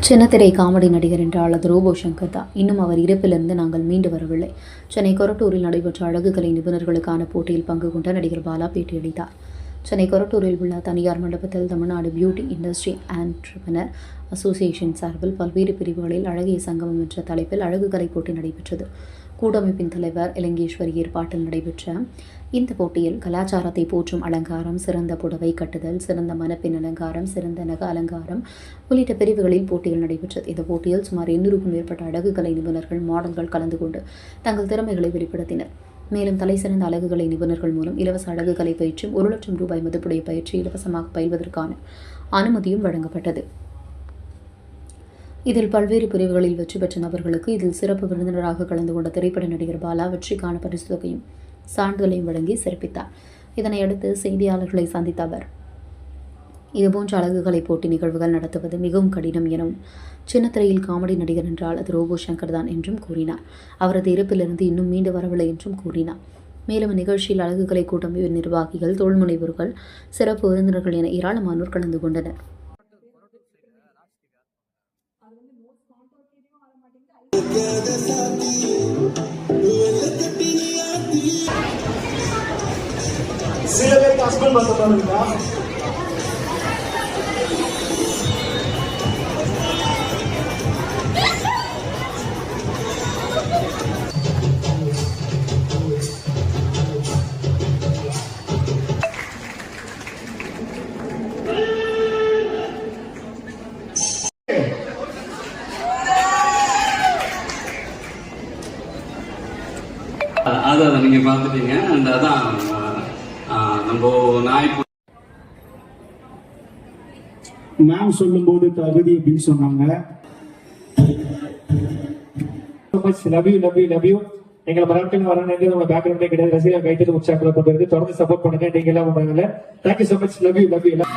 சின்னத்திரை காமெடி நடிகர் என்றால் அது ரோபோ சங்கர் தான். இன்னும் அவர் இறப்பிலிருந்து நாங்கள் மீண்டு வரவில்லை. சென்னை கொரட்டூரில் நடைபெற்ற அழகுக்கலை நிபுணர்களுக்கான போட்டியில் பங்கு கொண்ட நடிகர் பாலா பேட்டியளித்தார். சென்னை கொரட்டூரில் உள்ள தனியார் மண்டபத்தில் Tamil Nadu beauty industry entrepreneur association சார்பில் பல்வேறு பிரிவுகளில் அழகிய சங்கமம் என்ற தலைப்பில் அழகுக்கலை போட்டி நடைபெற்றது. கூட்டமைப்பின் தலைவர் இலங்கேஸ்வரி ஏற்பாட்டில் நடைபெற்ற இந்த போட்டியில் கலாச்சாரத்தை போற்றும் அலங்காரம், சிறந்த புடவை கட்டுதல், சிறந்த மணப்பெண் அலங்காரம், சிறந்த நக அலங்காரம் உள்ளிட்ட பிரிவுகளில் போட்டிகள் நடைபெற்றது. இந்த போட்டியில் சுமார் 800க்கும் மேற்பட்ட அழகுக்கலை நிபுணர்கள், மாடல்கள் கலந்து கொண்டு தங்கள் திறமைகளை வெளிப்படுத்தினர். மேலும் தலைசிறந்த அழகுக்கலை நிபுணர்கள் மூலம் இலவச அழகுக்கலை பயிற்சியும் 1 லட்சம் ரூபாய் மதிப்புடைய பயிற்சி இலவசமாக பயில்வதற்கான அனுமதியும் வழங்கப்பட்டது. இதில் பல்வேறு பிரிவுகளில் வெற்றி பெற்ற நபர்களுக்கு இதில் சிறப்பு விருந்தினராக கலந்து கொண்ட திரைப்பட நடிகர் பாலா வெற்றிக்கான பரிசு தொகையும் சான்றிதழையும் வழங்கி சிறப்பித்தார். இதனையடுத்து செய்தியாளர்களை சந்தித்த அவர், இதுபோன்ற அழகுக்கலை போட்டி நிகழ்வுகள் நடத்துவது மிகவும் கடினம் எனவும், சின்னத்திரையில் காமெடி நடிகர் என்றால் அது ரோபோ சங்கர் தான் என்றும் கூறினார். அவரது இறப்பிலிருந்து இன்னும் மீண்டு வரவில்லை என்றும் கூறினார். மேலும் நிகழ்ச்சியில் அழகுக்கலை கூட்டமைப்பின் நிர்வாகிகள், தொழில் முனைவோர்கள், சிறப்பு விருந்தினர்கள் என ஏராளமானோர் கலந்து கொண்டனர். சில பேருக்கு ஹஸ்பண்ட் பார்த்து இருக்கா? அதை நீங்க பார்த்துட்டீங்க. அண்ட் அதான் நம்ம மேம் சொல்லும்போது தகுதி அப்படின்னு சொன்னாங்க. எங்களை மராட்டில் வரணும் உங்க பேக்ரவுண்டே கிடையாது. ரசிகா கைட்டு உற்சாகப்படுறது தொடர்ந்து சப்போர்ட் பண்ணுங்க. நீங்க எல்லாம் பண்றாங்கல்ல. Thank you so much. Love you எல்லாம்.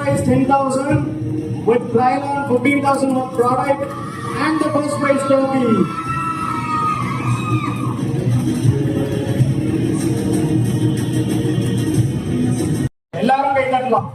Price 10,000 with Krylon 15,000 worth product and the first prize trophy. எல்லாரும் கை தட்டலாம்.